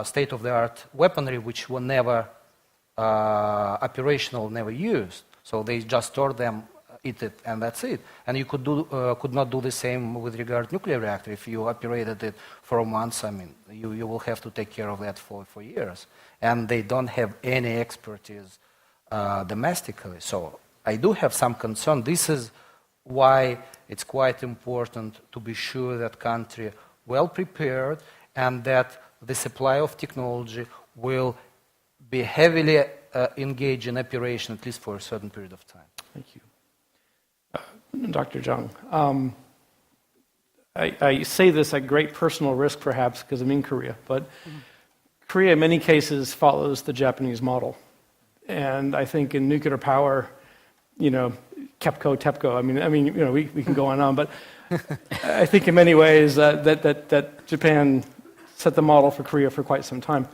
state-of-the-art weaponry which were never operational, never used. So they just stored them, eat it, and that's it. And you could not do the same with regard to nuclear reactor. If you operated it for months, you will have to take care of that for years. And they don't have any expertise domestically. So I do have some concern. This is why it's quite important to be sure that country well prepared and that the supply of technology will be heavily engaged in operation at least for a certain period of time. Thank you. Dr. Zhang, I say this at great personal risk perhaps because I'm in Korea, but Korea in many cases follows the Japanese model. And I think in nuclear power, KEPCO, TEPCO, we can go on, but I think in many ways that Japan set the model for Korea for quite some time.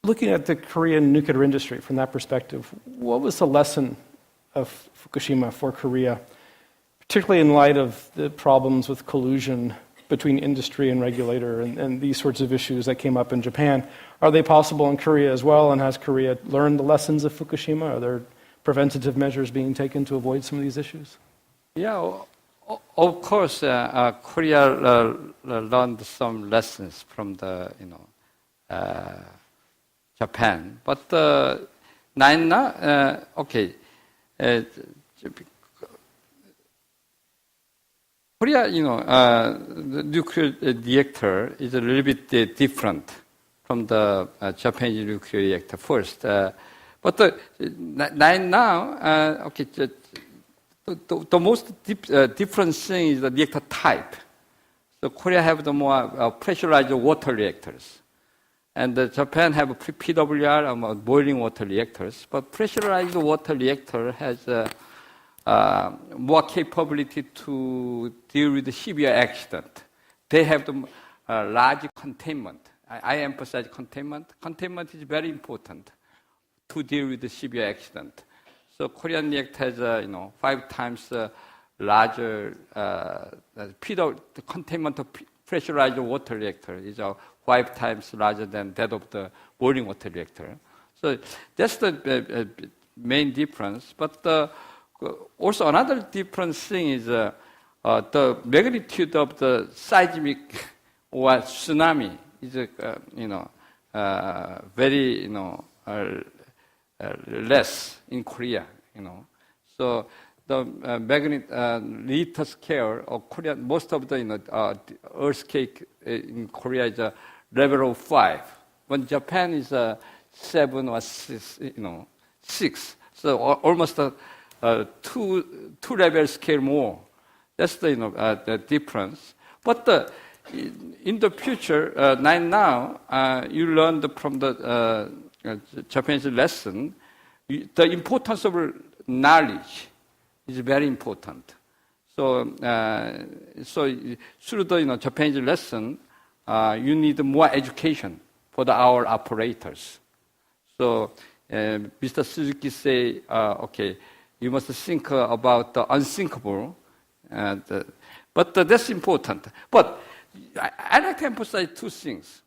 Looking at the Korean nuclear industry from that perspective, what was the lesson of Fukushima for Korea, particularly in light of the problems with collusion between industry and regulator and these sorts of issues that came up in Japan? Are they possible in Korea as well? And has Korea learned the lessons of Fukushima? Are there preventative measures being taken to avoid some of these issues? Yeah, of course, Korea learned some lessons from the Japan, but Korea, the nuclear reactor is a little bit different from the Japanese nuclear reactor first. But the most different thing is the reactor type. So Korea have the more pressurized water reactors. And Japan have PWR, boiling water reactors. But pressurized water reactor has more capability to deal with the severe accident. They have the large containment. I emphasize containment. Containment is very important to deal with the severe accident. So Korean reactor has a 5 times larger the containment of pressurized water reactor is 5 times larger than that of the boiling water reactor. So that's the main difference. But also another different thing is the magnitude of the seismic or tsunami is very less in Korea. So the Richter scale of Korea, most of the earthquake in Korea is a level of 5. When Japan is 7 or 6, 6. So almost two level scale more. That's the difference. But in the future, now you learned from the Japanese lesson, the importance of knowledge is very important. So through the Japanese lesson, you need more education for our operators. So Mr. Suzuki say, okay, you must think about the unthinkable, but that's important. But I like to emphasize two things.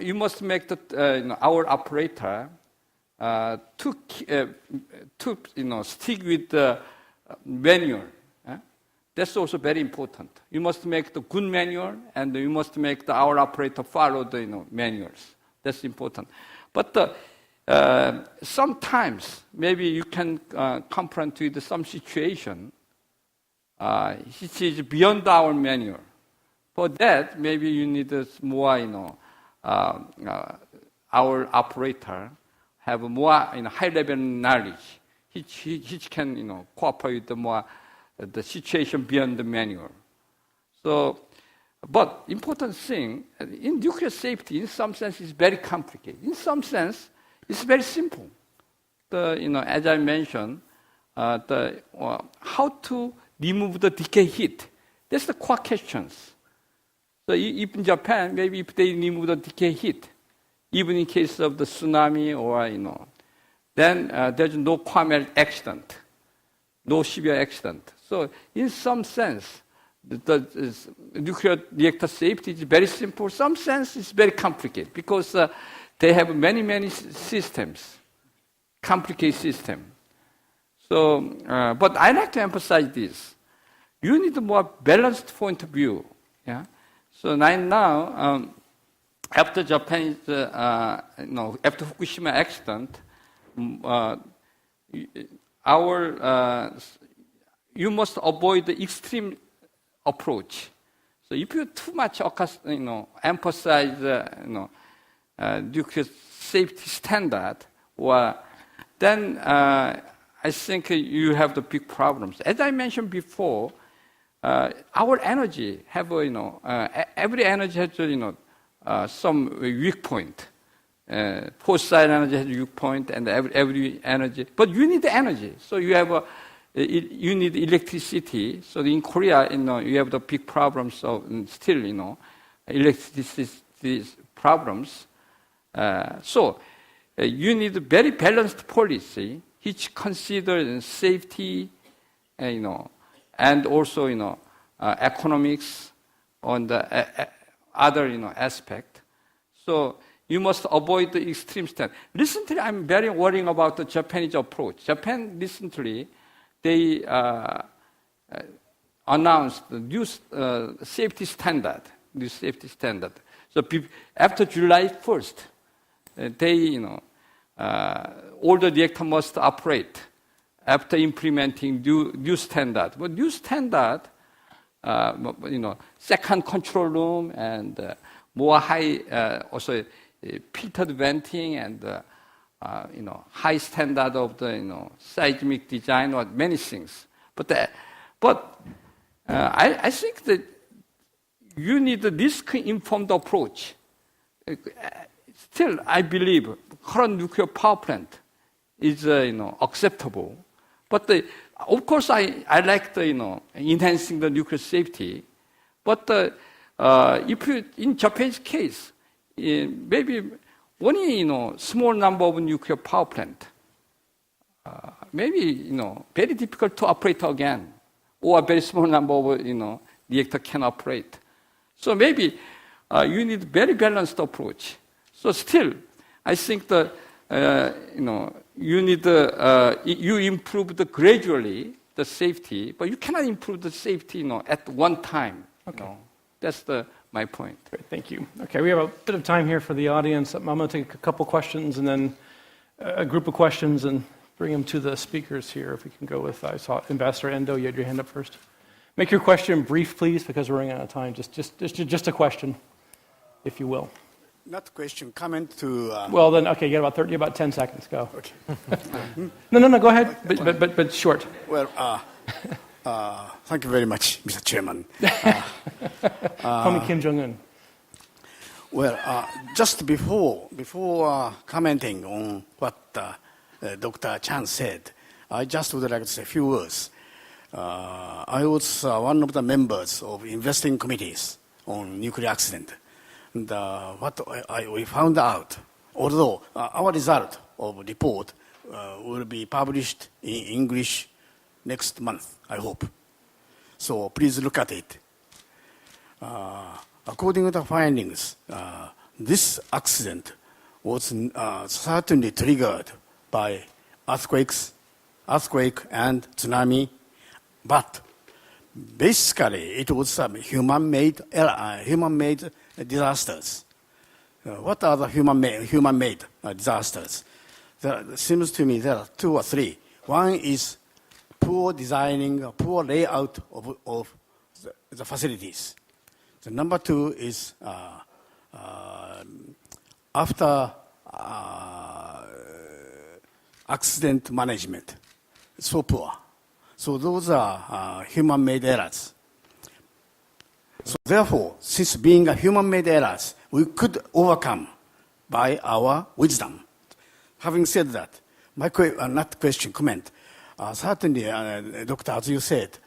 You must make our operator to stick with the manual. That's also very important. You must make the good manual, and you must make our operator follow the manuals. That's important. But sometimes maybe you can confront with some situation which is beyond our manual. For that, maybe you need more, our operator have more high-level knowledge, which can cooperate with more the situation beyond the manual. So, but important thing in nuclear safety, in some sense, is very complicated. In some sense, it's very simple. As I mentioned, how to remove the decay heat. That's the core questions. So if in Japan, maybe if they remove the decay heat, even in case of the tsunami or, then there's no quantum accident, no severe accident. So in some sense, the nuclear reactor safety is very simple. Some sense it's very complicated because they have many systems, complicated system. So, but I like to emphasize this. You need a more balanced point of view. Yeah. So now, after Japan, after Fukushima accident, you must avoid the extreme approach. So if you too much, emphasize, nuclear safety standard, then I think you have the big problems. As I mentioned before, our energy have, every energy has, some weak point. Fossil energy has a weak point, and every energy. But you need the energy, so you have you need electricity. So in Korea, you have the big problems of still, electricity problems. So you need a very balanced policy which considers safety, and also, economics on the other, aspect. So you must avoid the extreme stand. Recently, I'm very worrying about the Japanese approach. Japan recently, they announced the new safety standard. So after July 1st, they, all the reactor must operate after implementing new standard. But new standard, second control room and more high, also filtered venting and, high standard of the, seismic design or many things. But I think that you need a risk-informed approach. Still, I believe current nuclear power plant is, acceptable. But of course, I like the, enhancing the nuclear safety. But if you, in Japan's case, maybe only small number of nuclear power plant, maybe very difficult to operate again, or a very small number of reactor can operate. So maybe you need very balanced approach. So still, I think that you need you improve gradually the safety, but you cannot improve the safety at one time. Okay. That's my point. Great, thank you. Okay, we have a bit of time here for the audience. I'm going to take a couple questions and then a group of questions and bring them to the speakers here. If we can go with, I saw Ambassador Endo, you had your hand up first. Make your question brief, please, because we're running out of time. Just a question, if you will. Not question, comment to... Well, then, okay, you got about 10 seconds. Go. Okay. No, go ahead, but short. Well, thank you very much, Mr. Chairman. Call me Kim Jong-un. Well, just before commenting on what Dr. Chan said, I just would like to say a few words. I was one of the members of investing committees on nuclear accident. And what we found out, although our result of report will be published in English next month, I hope. So please look at it. According to the findings, this accident was certainly triggered by earthquake and tsunami, but basically it was some human-made disasters. What are the human-made disasters? There seems to me there are two or three. One is poor designing, poor layout of the facilities. The number two is after accident management, so poor. So those are human-made errors. So therefore, since being a human-made errors, we could overcome by our wisdom. Having said that, my not question, comment. Certainly, Doctor, as you said,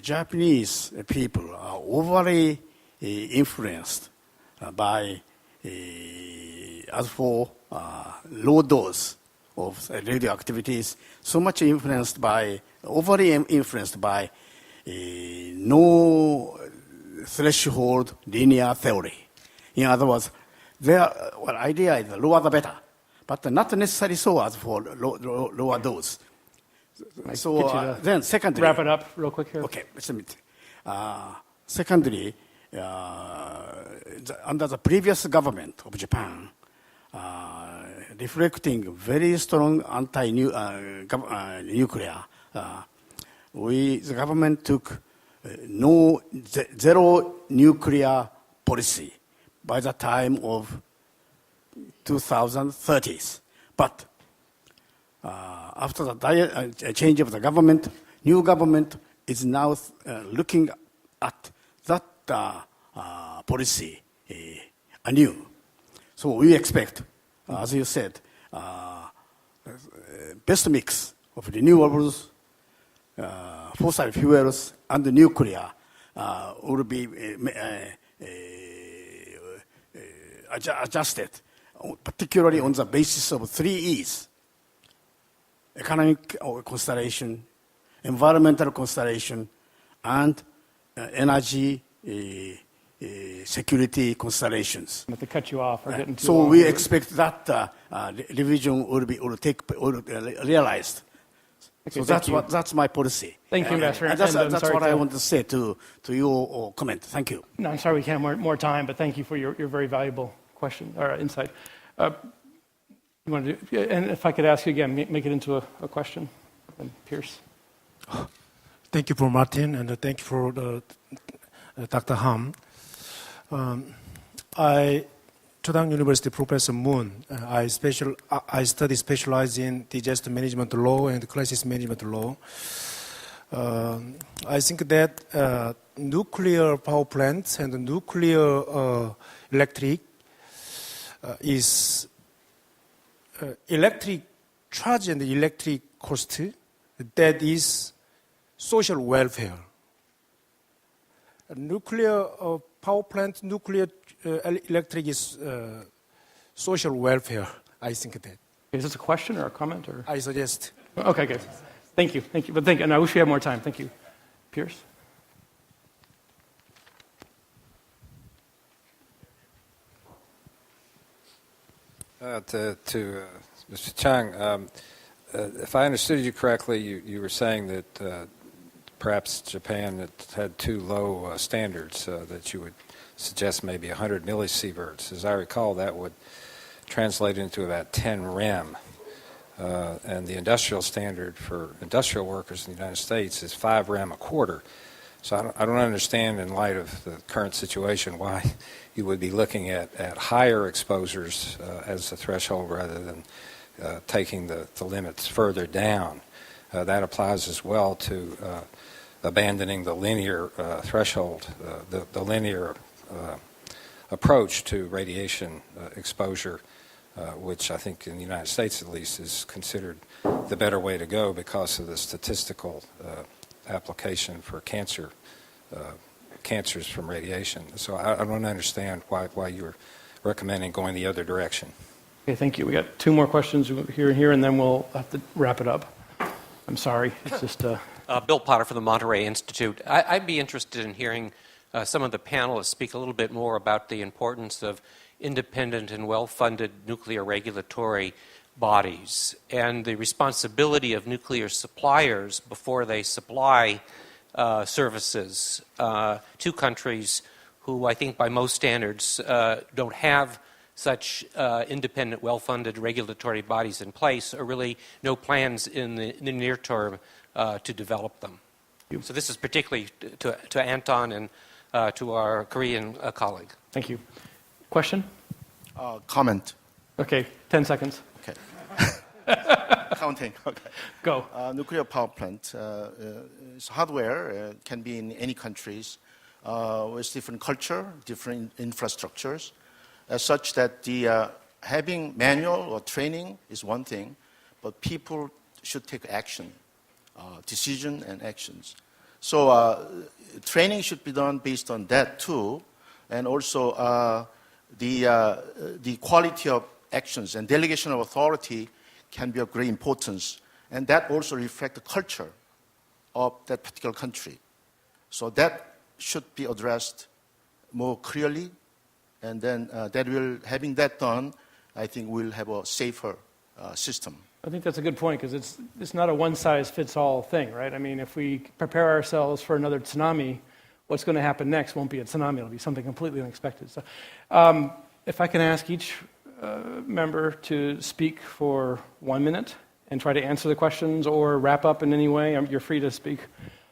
Japanese people are overly influenced by, as for low dose of radioactivities, so much overly influenced by no threshold linear theory. In other words, their idea is the lower the better, but not necessarily so as for lower dose. So then secondly... Wrap it up real quick here. Okay, let's admit. Secondly, under the previous government of Japan, reflecting very strong anti-nuclear, the government took zero nuclear policy by the time of 2030s. But after the change of the government, new government is now looking at that policy anew. So we expect, as you said, best mix of renewables, fossil fuels, and nuclear will be adjusted, particularly on the basis of 3 E's: economic consideration, environmental consideration, and energy security considerations. I have to cut you off. We're getting too So long. we expect that revision will be realized. Okay, So thank you. that's my policy. Thank you, Ambassador. That's And I'm sorry what I to- want to say to your comment. Thank you. No, I'm sorry we can't have more time, but thank you for your very valuable question or insight. You want to do, and if I could ask you again, make it into a question. And Pierce. Thank you for Martin, and thank you for Dr. Ham. Chodan University Professor Moon. I specialize in disaster management law and crisis management law. I think that nuclear power plants and nuclear electric is electric charge and electric cost that is social welfare. Nuclear power plant, nuclear electric is social welfare. I think that. Is this a question or a comment? Or? I suggest. Okay, good. Thank you. But and I wish we had more time. Thank you. Pierce? To Mr. Chang, if I understood you correctly, you were saying that perhaps Japan had too low standards, that you would suggest maybe 100 millisieverts. As I recall, that would translate into about 10 rem. And the industrial standard for industrial workers in the United States is 5 rem a quarter. So I don't understand, in light of the current situation, why you would be looking at higher exposures as the threshold rather than taking the limits further down. That applies as well to abandoning the linear threshold, the linear approach to radiation exposure, which I think in the United States at least is considered the better way to go because of the statistical application for cancers from radiation. So I don't understand why you're recommending going the other direction. Okay, thank you. We got 2 more questions here, and then we'll have to wrap it up. I'm sorry. It's just... Bill Potter from the Monterey Institute. I'd be interested in hearing some of the panelists speak a little bit more about the importance of independent and well-funded nuclear regulatory bodies and the responsibility of nuclear suppliers before they supply services to countries who I think by most standards don't have such independent, well-funded regulatory bodies in place, or really no plans in the near term to develop them. So this is particularly to Anton and to our Korean colleague. Thank you. Question? Comment. Okay, 10 seconds. Okay. Counting. Okay. Go. Nuclear power plant hardware can be in any countries with different culture, different infrastructures, such that the having manual or training is one thing, but people should take action, decision and actions. So training should be done based on that too, and also the quality of actions and delegation of authority can be of great importance, and that also reflects the culture of that particular country. So that should be addressed more clearly, and then having that done, I think we'll have a safer system. I think that's a good point, because it's not a one-size-fits-all thing, right? I mean, if we prepare ourselves for another tsunami, what's going to happen next won't be a tsunami. It'll be something completely unexpected. So, if I can ask each member to speak for 1 minute and try to answer the questions or wrap up in any way, you're free to speak.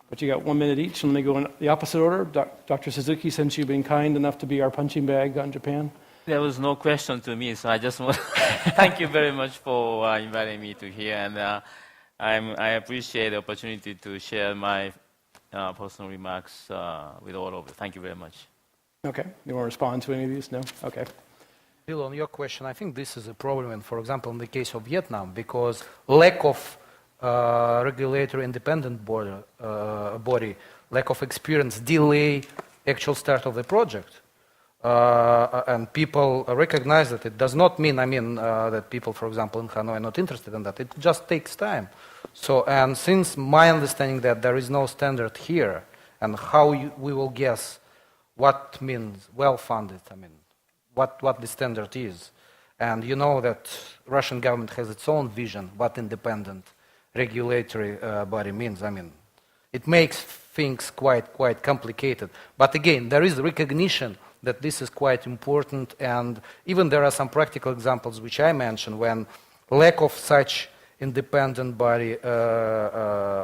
But you got 1 minute each, and let me go in the opposite order. Dr. Suzuki, since you've been kind enough to be our punching bag on Japan. There was no question to me, so I just want to thank you very much for inviting me to here, and I appreciate the opportunity to share my personal remarks with all of you. Thank you very much. Okay. You want to respond to any of these? No? Okay. Bill, on your question, I think this is a problem, for example, in the case of Vietnam, because lack of regulatory independent body, lack of experience, delay actual start of the project. And people recognize that it does not mean, that people, for example, in Hanoi are not interested in that. It just takes time. So, and since my understanding that there is no standard here, and how we will guess what means well-funded, what the standard is. And you know that Russian government has its own vision what independent regulatory body means. It makes things quite complicated. But again, there is recognition that this is quite important, and even there are some practical examples which I mentioned when lack of such independent body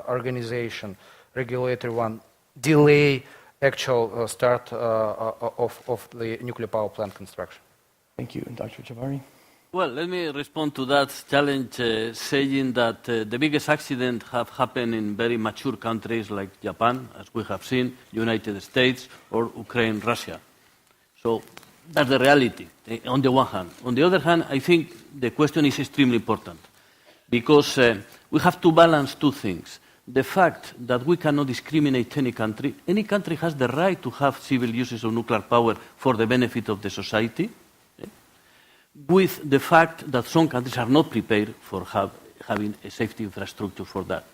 organization, regulatory one, delay actual start of the nuclear power plant construction. Thank you. And Dr. Javari? Well, let me respond to that challenge saying that the biggest accidents have happened in very mature countries like Japan, as we have seen, United States, or Ukraine, Russia. So that's the reality, on the one hand. On the other hand, I think the question is extremely important because we have to balance 2 things. The fact that we cannot discriminate any country has the right to have civil uses of nuclear power for the benefit of the society. with the fact that some countries are not prepared for having a safety infrastructure for that.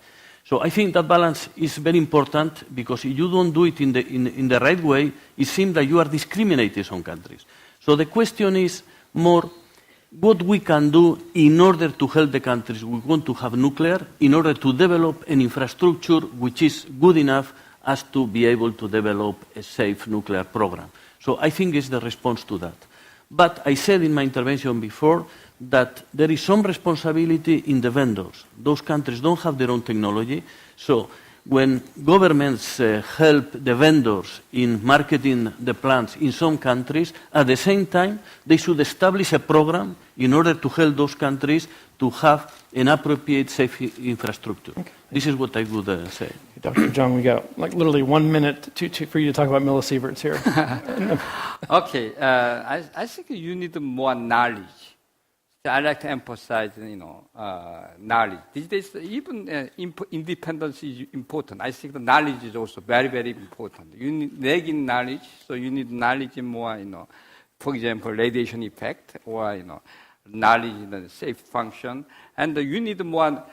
So I think that balance is very important, because if you don't do it in the right way, it seems that you are discriminating some countries. So the question is more what we can do in order to help the countries who want to have nuclear, in order to develop an infrastructure which is good enough as to be able to develop a safe nuclear program. So I think it's the response to that. But I said in my intervention before that there is some responsibility in the vendors. Those countries don't have their own technology, so when governments help the vendors in marketing the plants in some countries, at the same time they should establish a program in order to help those countries to have an appropriate safe infrastructure. Okay. This is what I would say. Dr. Jung, we got like literally 1 minute for you to talk about millisieverts here. Okay, I think you need more knowledge. I like to emphasize, knowledge. These days, even independence is important. I think the knowledge is also very, very important. You need lagging knowledge, so you need knowledge more, for example, radiation effect, or, knowledge in the safe function. And you need more,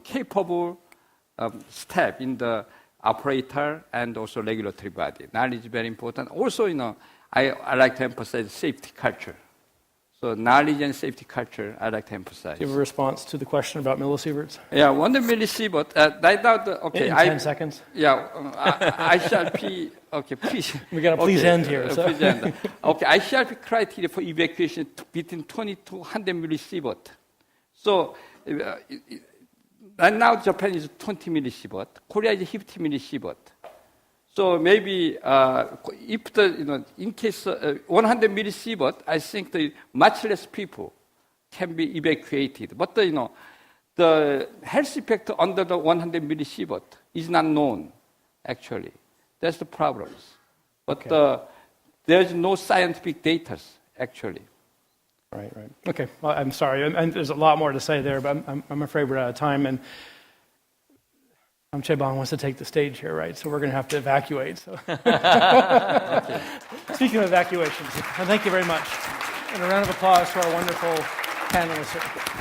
capable step in the operator and also regulatory body. Knowledge is very important. Also, I like to emphasize safety culture. So knowledge and safety culture, I like to emphasize. Do you have a response to the question about millisieverts? Yeah, 1 millisievert. Right now, okay. In 10 seconds? Yeah, I shall be, okay, please. We got to please end here. So. Please end. Okay, I shall be criteria for evacuation between 20 to 100 millisievert. So right now, Japan is 20 millisievert. Korea is 50 millisievert. So maybe if in case 100 millisievert, I think much less people can be evacuated. But the health effect under the 100 millisievert is not known, actually. That's the problem. But okay. There's no scientific data, actually. Right. Okay, well, I'm sorry. And there's a lot more to say there, but I'm afraid we're out of time. And Chaebong wants to take the stage here, right? So we're going to have to evacuate. So. Okay. Speaking of evacuations, thank you very much. And a round of applause for our wonderful panelists here.